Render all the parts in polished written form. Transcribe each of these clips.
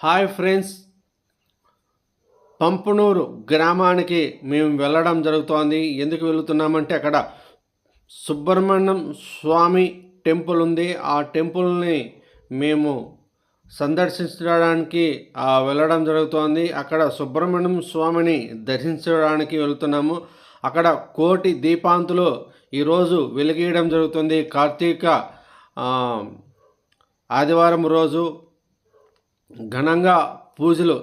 Hi friends, Pampanuru గ్రామానికి మేము వెళ్ళడం జరుగుతోంది. ఎందుకు వెళుతున్నామంటే అక్కడ సుబ్రహ్మణ్యం స్వామి టెంపుల్ ఉంది. ఆ టెంపుల్ని మేము సందర్శించడానికి వెళ్ళడం జరుగుతోంది. అక్కడ సుబ్రహ్మణ్యం స్వామిని దర్శించడానికి వెళుతున్నాము. అక్కడ కోటి దీపాంతులు ఈరోజు వెలిగేయడం జరుగుతుంది. కార్తీక ఆదివారం రోజు ఘనంగా పూజలు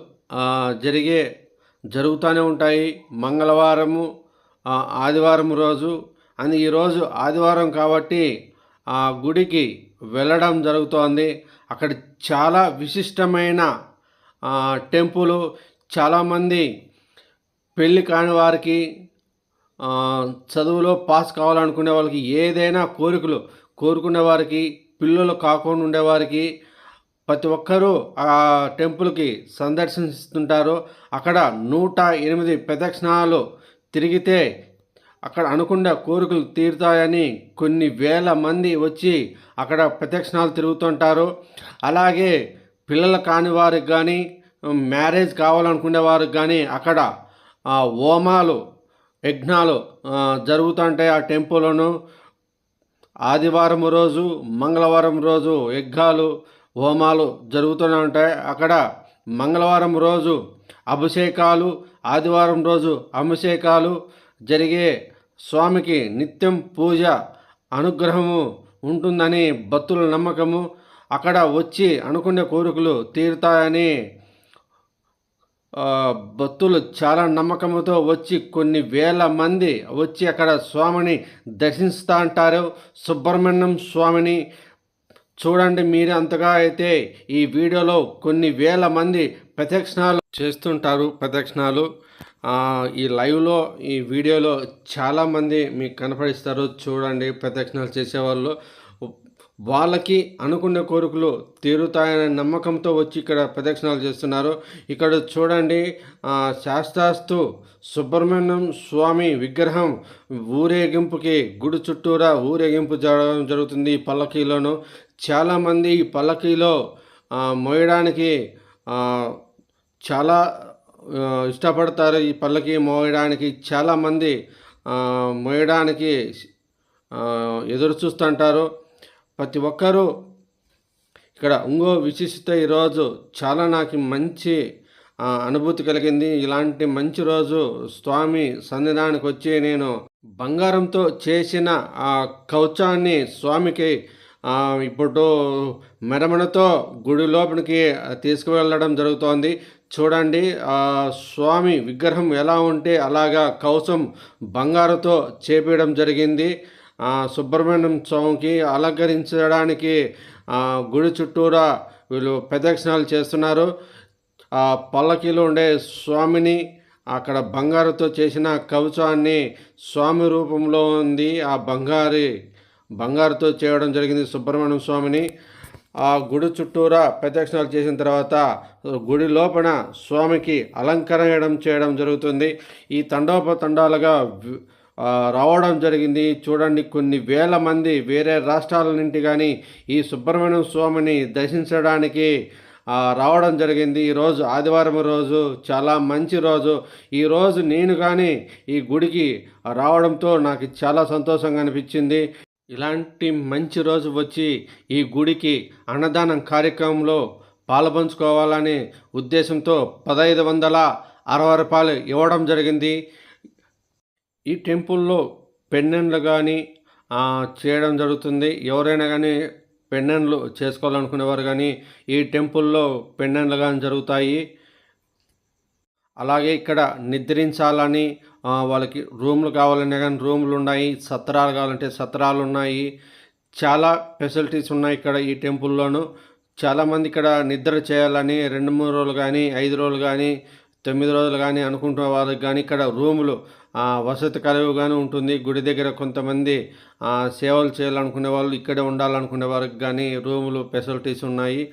జరుగుతూనే ఉంటాయి. మంగళవారము, ఆదివారం రోజు అని ఈరోజు ఆదివారం కాబట్టి ఆ గుడికి వెళ్ళడం జరుగుతోంది. అక్కడ చాలా విశిష్టమైన టెంపుల్. చాలామంది పెళ్ళి కాని వారికి, చదువులో పాస్ కావాలనుకునే వాళ్ళకి, ఏదైనా కోరికలు కోరుకునే వారికి, పిల్లలు కాకుండా ఉండేవారికి ప్రతి ఒక్కరూ ఆ టెంపుల్కి సందర్శిస్తుంటారు. అక్కడ 108 ప్రదక్షిణాలు తిరిగితే అక్కడ అనుకున్న కోరికలు తీరుతాయని కొన్ని వేల మంది వచ్చి అక్కడ ప్రదక్షిణాలు తిరుగుతుంటారు. అలాగే పిల్లలు కాని వారికి కానీ, మ్యారేజ్ కావాలనుకునే వారికి కానీ అక్కడ హోమాలు, యజ్ఞాలు జరుగుతుంటాయి. ఆ టెంపుల్లోను ఆదివారం రోజు, మంగళవారం రోజు యజ్ఞాలు, హోమాలు జరుగుతూనే ఉంటాయి. అక్కడ మంగళవారం రోజు అభిషేకాలు, ఆదివారం రోజు అభిషేకాలు జరిగే స్వామికి నిత్యం పూజ అనుగ్రహము ఉంటుందని భక్తుల నమ్మకము. అక్కడ వచ్చి అనుకునే కోరికలు తీరుతాయని భక్తులు చాలా నమ్మకంతో వచ్చి కొన్ని వేల మంది వచ్చి అక్కడ స్వామిని దర్శిస్తూ అంటారు. సుబ్రహ్మణ్యం స్వామిని చూడండి. మీరు అంతగా అయితే ఈ వీడియోలో కొన్ని వేల మంది ప్రదక్షిణాలు చేస్తుంటారు. ప్రదక్షిణాలు ఈ లైవ్లో, ఈ వీడియోలో చాలామంది మీకు కనపడిస్తారు. చూడండి, ప్రదక్షిణాలు చేసేవాళ్ళు వాళ్ళకి అనుకున్న కోరికలు తీరుతాయనే నమ్మకంతో వచ్చి ఇక్కడ ప్రదక్షిణాలు చేస్తున్నారు. ఇక్కడ చూడండి, శాస్త్రాస్తు సుబ్రహ్మణ్యం స్వామి విగ్రహం ఊరేగింపుకి గుడి చుట్టూరా ఊరేగింపు జరుగుతుంది. ఈ పల్లకీలోను చాలామంది ఈ పల్లకీలో మోయడానికి చాలా ఇష్టపడతారు. ఈ పల్లకి మోయడానికి చాలామంది మోయడానికి ఎదురు చూస్తుంటారు. ప్రతి ఒక్కరూ ఇక్కడ ఇంకో విశిష్టత, ఈరోజు చాలా నాకు మంచి అనుభూతి కలిగింది. ఇలాంటి మంచి రోజు స్వామి సన్నిధానానికి వచ్చి నేను బంగారంతో చేసిన ఆ కవచాన్ని స్వామికి ఇప్పుడు మెరమణతో గుడి లోపలికి తీసుకువెళ్ళడం జరుగుతోంది. చూడండి, స్వామి విగ్రహం ఎలా ఉంటే అలాగా కవచం బంగారుతో చేపించడం జరిగింది. సుబ్రహ్మణ్యం స్వామికి అలంకరించడానికి గుడి చుట్టూరా వీళ్ళు ప్రదక్షిణాలు చేస్తున్నారు. పల్లకీలో ఉండే స్వామిని అక్కడ బంగారుతో చేసిన కవచాన్ని స్వామి రూపంలో ఉంది. ఆ బంగారుతో చేయడం జరిగింది సుబ్రహ్మణ్యం స్వామిని. ఆ గుడి చుట్టూరా ప్రదక్షిణాలు చేసిన తర్వాత గుడి లోపల స్వామికి అలంకరణ చేయడం జరుగుతుంది. ఈ తండోపతండాలుగా రావడం జరిగింది. చూడండి, కొన్ని వేల మంది వేరే రాష్ట్రాల నుండి కానీ ఈ సుబ్రహ్మణ్యం స్వామిని దర్శించడానికి రావడం జరిగింది. ఈరోజు ఆదివారం రోజు చాలా మంచి రోజు. ఈరోజు నేను కానీ ఈ గుడికి రావడంతో నాకు చాలా సంతోషంగా అనిపించింది. ఇలాంటి మంచి రోజు వచ్చి ఈ గుడికి అన్నదానం కార్యక్రమంలో పాలుపంచుకోవాలనే ఉద్దేశంతో 1560 రూపాయలు ఇవ్వడం జరిగింది. ఈ టెంపుల్లో పెన్నెండ్లు కానీ చేయడం జరుగుతుంది. ఎవరైనా కానీ పెన్నెండ్లు చేసుకోవాలనుకునేవారు కానీ ఈ టెంపుల్లో పెన్నెండ్లు కానీ జరుగుతాయి. అలాగే ఇక్కడ నిద్రించాలని వాళ్ళకి రూమ్లు కావాలనే కానీ రూమ్లు ఉన్నాయి. సత్రాలు కావాలంటే సత్రాలు ఉన్నాయి. చాలా ఫెసిలిటీస్ ఉన్నాయి ఇక్కడ ఈ టెంపుల్లోనూ. చాలామంది ఇక్కడ నిద్ర చేయాలని 2-3 రోజులు కానీ, 5 రోజులు కానీ, 9 రోజులు కానీ అనుకుంటున్న వాళ్ళకి కానీ ఇక్కడ రూములు వసతి కలవుగానే ఉంటుంది. గుడి దగ్గర కొంతమంది సేవలు చేయాలనుకునే వాళ్ళు, ఇక్కడే ఉండాలనుకునే వారికి కానీ రూములు ఫెసిలిటీస్ ఉన్నాయి.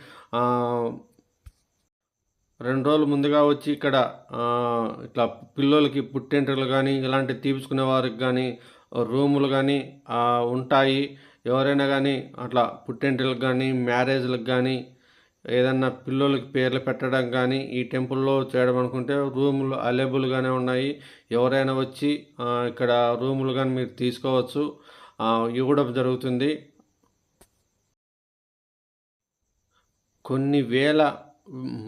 2 రోజులు ముందుగా వచ్చి ఇక్కడ ఇట్లా పిల్లలకి పుట్టెంట్రుకలు కానీ ఇలాంటివి తీపించుకునే వారికి కానీ రూములు కానీ ఉంటాయి. ఎవరైనా కానీ అట్లా పుట్టెంట్రులకు కానీ, మ్యారేజ్లకు కానీ ఏదన్నా పిల్లోలకి పేర్లు పెట్టడం కానీ ఈ టెంపుల్‌లో చేయడం అనుకుంటే రూములు అవైలబుల్‌గానే ఉన్నాయి. ఎవరైనా వచ్చి ఇక్కడ రూములు గాని మీరు తీసుకోవచ్చు. ఇవ్వడం జరుగుతుంది. కొన్ని వేల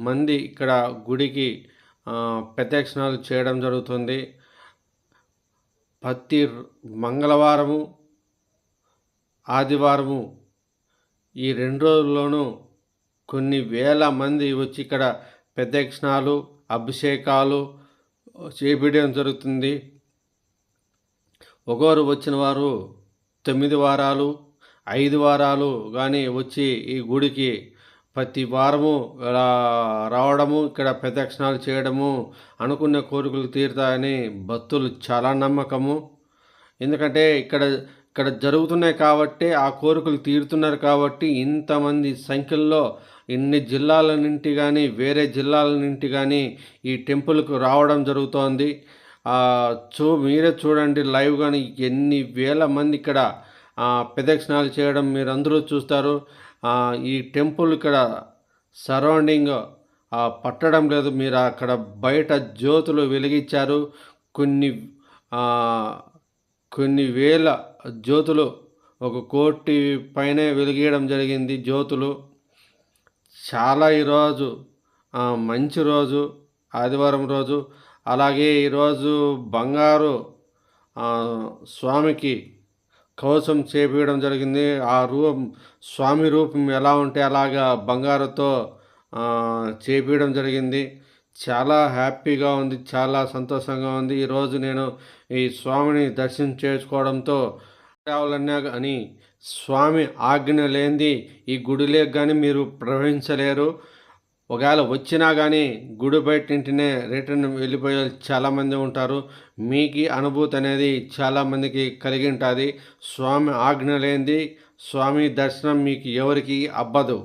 మంది ఇక్కడ గుడికి ప్రదక్షిణాలు చేయడం జరుగుతుంది. ప్రతి మంగళవారము, ఆదివారము ఈ 2 రోజుల్లోనూ కొన్ని వేల మంది వచ్చి ఇక్కడ ప్రదక్షిణాలు, అభిషేకాలు చేపియడం జరుగుతుంది. ఒక్కోరు వచ్చిన వారు 9 వారాలు, 5 వారాలు కానీ వచ్చి ఈ గుడికి ప్రతి వారము రావడము, ఇక్కడ ప్రదక్షిణాలు చేయడము, అనుకున్న కోరికలు తీరుతాయని భక్తులు చాలా నమ్మకము. ఎందుకంటే ఇక్కడ జరుగుతున్నాయి కాబట్టి ఆ కోరికలు తీరుతున్నారు కాబట్టి ఇంతమంది సంఖ్యల్లో ఇన్ని జిల్లాల నుండి కానీ వేరే జిల్లాల నుండి కానీ ఈ టెంపుల్కు రావడం జరుగుతోంది. మీరే చూడండి లైవ్ కానీ ఎన్ని వేల మంది ఇక్కడ ప్రదక్షిణాలు చేయడం మీరందరూ చూస్తారు. ఈ టెంపుల్ ఇక్కడ సరౌండింగ్ పట్టడం లేదు. మీరు అక్కడ బయట జ్యోతులు వెలిగించారు. కొన్ని వేల జ్యోతులు 1,00,00,000 పైనే వెలిగియడం జరిగింది జ్యోతులు. చాలా ఈరోజు మంచి రోజు, ఆదివారం రోజు. అలాగే ఈరోజు బంగారు స్వామికి కవచం చేపించడం జరిగింది. స్వామి రూపం ఎలా ఉంటే అలాగా బంగారుతో చేపించడం జరిగింది. చాలా హ్యాపీగా ఉంది, చాలా సంతోషంగా ఉంది. ఈరోజు నేను ఈ స్వామిని దర్శనం చేసుకోవడంతో రావాలన్నా కానీ స్వామి ఆజ్ఞ లేనిది ఈ గుడిలోకి కానీ మీరు ప్రవహించలేరు. ఒకవేళ వచ్చినా కానీ గుడి బయట ఇంటినే రిటర్న్ వెళ్ళిపోయే చాలామంది ఉంటారు. మీకు అనుభూతి అనేది చాలామందికి కలిగి ఉంటుంది. స్వామి ఆజ్ఞ లేనిది స్వామి దర్శనం మీకు ఎవరికి అబ్బదు.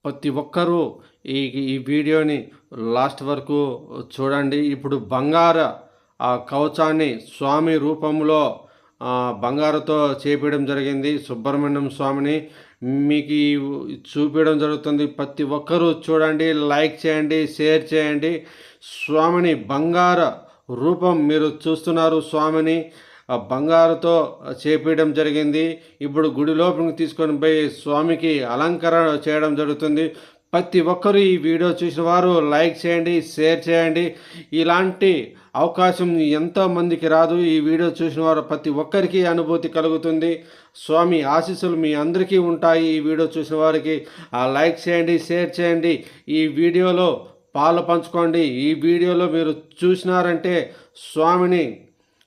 ప్రతి ఒక్కరూ ఈ వీడియోని లాస్ట్ వరకు చూడండి. ఇప్పుడు బంగారు కవచాన్ని స్వామి రూపంలో బంగారుతో చేపించడం జరిగింది. సుబ్రహ్మణ్యం స్వామిని మీకు చూపించడం జరుగుతుంది. ప్రతి ఒక్కరూ చూడండి, లైక్ చేయండి, షేర్ చేయండి. స్వామిని బంగారు రూపం మీరు చూస్తున్నారు. స్వామిని బంగారుతో చేపించడం జరిగింది. ఇప్పుడు గుడి లోపలికి తీసుకొని పోయి స్వామికి అలంకరణ చేయడం జరుగుతుంది. ప్రతి ఒక్కరూ ఈ వీడియో చూసిన వారు లైక్ చేయండి, షేర్ చేయండి. ఇలాంటి అవకాశం ఎంతోమందికి రాదు. ఈ వీడియో చూసిన వారు ప్రతి ఒక్కరికి అనుభూతి కలుగుతుంది. స్వామి ఆశీస్సులు మీ అందరికీ ఉంటాయి. ఈ వీడియో చూసిన వారికి లైక్ చేయండి, షేర్ చేయండి. ఈ వీడియోలో పాలు పంచుకోండి. ఈ వీడియోలో మీరు చూసినారంటే స్వామిని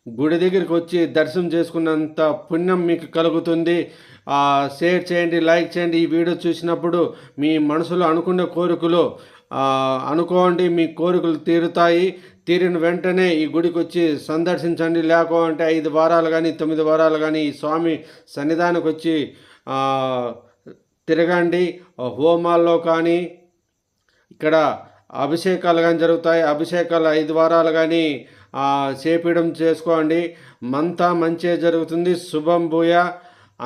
గుడి దగ్గరికి వచ్చి దర్శనం చేసుకున్నంత పుణ్యం మీకు కలుగుతుంది. షేర్ చేయండి, లైక్ చేయండి. ఈ వీడియో చూసినప్పుడు మీ మనసులో అనుకున్న కోరికలు అనుకోండి, మీ కోరికలు తీరుతాయి. తీరిన వెంటనే ఈ గుడికి వచ్చి సందర్శించండి. లేకుంటే 5 వారాలు కానీ 9 వారాలు కానీ ఈ స్వామి సన్నిధానికి వచ్చి తిరగండి. హోమాల్లో కానీ ఇక్కడ అభిషేకాలు కానీ జరుగుతాయి. అభిషేకాలు 5 వారాలు కానీ చేపడం చేసుకోండి. అంతా మంచి జరుగుతుంది. శుభం భూయ,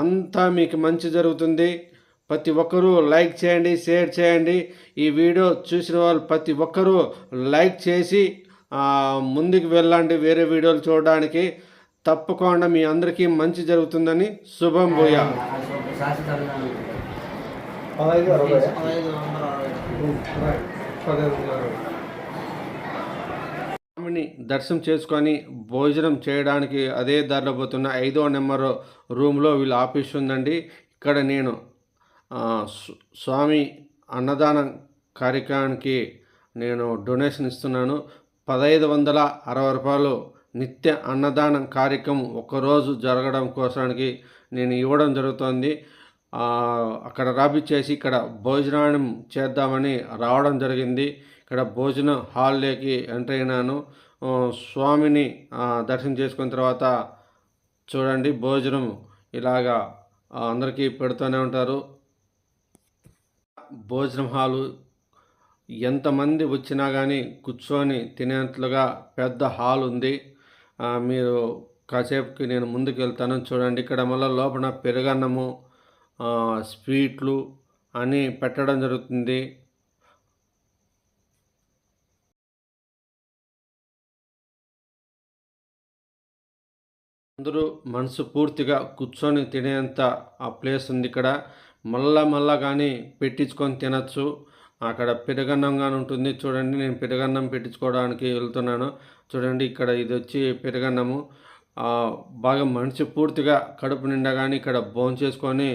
అంతా మీకు మంచి జరుగుతుంది. ప్రతి ఒక్కరూ లైక్ చేయండి, షేర్ చేయండి. ఈ వీడియో చూసిన వాళ్ళు ప్రతి ఒక్కరూ లైక్ చేసి ముందుకు వెళ్ళండి వేరే వీడియోలు చూడడానికి. తప్పకుండా మీ అందరికీ మంచి జరుగుతుందని. శుభం భూయ. స్వామిని దర్శనం చేసుకొని భోజనం చేయడానికి అదే దారిలో పోతున్న 5వ నెంబర్ రూమ్లో వీళ్ళు ఆఫీస్ ఉందండి. ఇక్కడ నేను స్వామి అన్నదానం కార్యక్రమానికి నేను డొనేషన్ ఇస్తున్నాను. 1,560 రూపాయలు నిత్య అన్నదానం కార్యక్రమం ఒకరోజు జరగడం కోసానికి నేను ఇవ్వడం జరుగుతుంది. అక్కడ రాపిచ్చేసి ఇక్కడ భోజనం చేద్దామని రావడం జరిగింది. ఇక్కడ భోజన హాల్లోకి ఎంటర్ అయినాను. స్వామిని దర్శనం చేసుకున్న తర్వాత చూడండి భోజనం ఇలాగా అందరికీ పెడుతూనే ఉంటారు. భోజనం హాలు ఎంతమంది వచ్చినా కానీ కూర్చొని తినేంతలుగా పెద్ద హాల్ ఉంది. మీరు కాసేపుకి నేను ముందుకు వెళ్తాను. చూడండి ఇక్కడ మళ్ళీ లోపల పెరుగన్నము, స్వీట్లు అని పెట్టడం జరుగుతుంది. అందరూ మనసు పూర్తిగా కూర్చొని తినేంత ఆ ప్లేస్ ఉంది ఇక్కడ. మళ్ళా కానీ పెట్టించుకొని తినచ్చు. అక్కడ పెరుగన్నం గాని ఉంటుంది చూడండి. నేను పెరుగన్నం పెట్టించుకోవడానికి వెళ్తున్నాను. చూడండి ఇక్కడ ఇదొచ్చి పెరుగన్నము. బాగా మనసు పూర్తిగా కడుపు నిండా గాని ఇక్కడ భోంచేసుకొని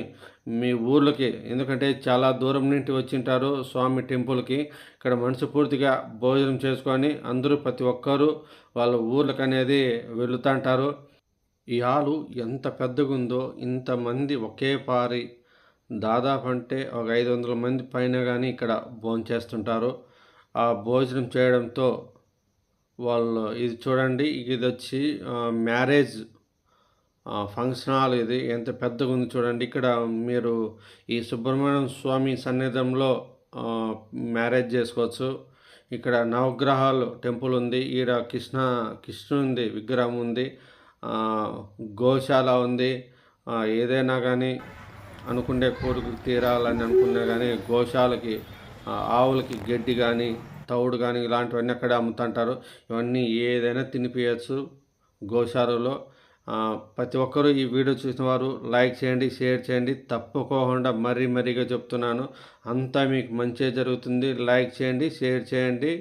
మీ ఊర్లకి, ఎందుకంటే చాలా దూరం నుండి వచ్చింటారు స్వామి టెంపుల్‌కి. ఇక్కడ మనసు పూర్తిగా భోజనం చేసుకొని అందరూ ప్రతి ఒక్కరు వాళ్ళ ఊర్లకనేది వెళుతుంటారు. ఈ హాలు ఎంత పెద్దగుందో, ఇంతమంది ఒకే పారి దాదాపు అంటే ఒక 500 మంది పైన గాని ఇక్కడ భోంచేస్తుంటారు. ఆ భోజనం చేయడంతో వాళ్ళు ఇది చూడండి, ఇదొచ్చి మ్యారేజ్ ఫంక్షన్ హాల్ ఇది. ఎంత పెద్దగుంది చూడండి. ఇక్కడ మీరు ఈ సుబ్రహ్మణ్యం స్వామి సన్నిధంలో మ్యారేజ్ చేసుకోవచ్చు. ఇక్కడ నవగ్రహాలు టెంపుల్ ఉంది. ఈడ కృష్ణునిది విగ్రహం ఉంది. గోశాల ఉంది. ఏదైనా కానీ అనుకునే కోరికలు తీరాలని అనుకున్నా కానీ గోశాలకి ఆవులకి గడ్డి కానీ తౌడు కానీ ఇలాంటివన్నీ అక్కడే అమ్ముతుంటారు. ఇవన్నీ ఏదైనా తినిపియచ్చు గోశాలలో. ప్రతి ఒక్కరూ ఈ వీడియో చూసిన వారు లైక్ చేయండి, షేర్ చేయండి. తప్పకుండా మరీగా చెప్తున్నాను, అంతా మీకు మంచే జరుగుతుంది. లైక్ చేయండి, షేర్ చేయండి.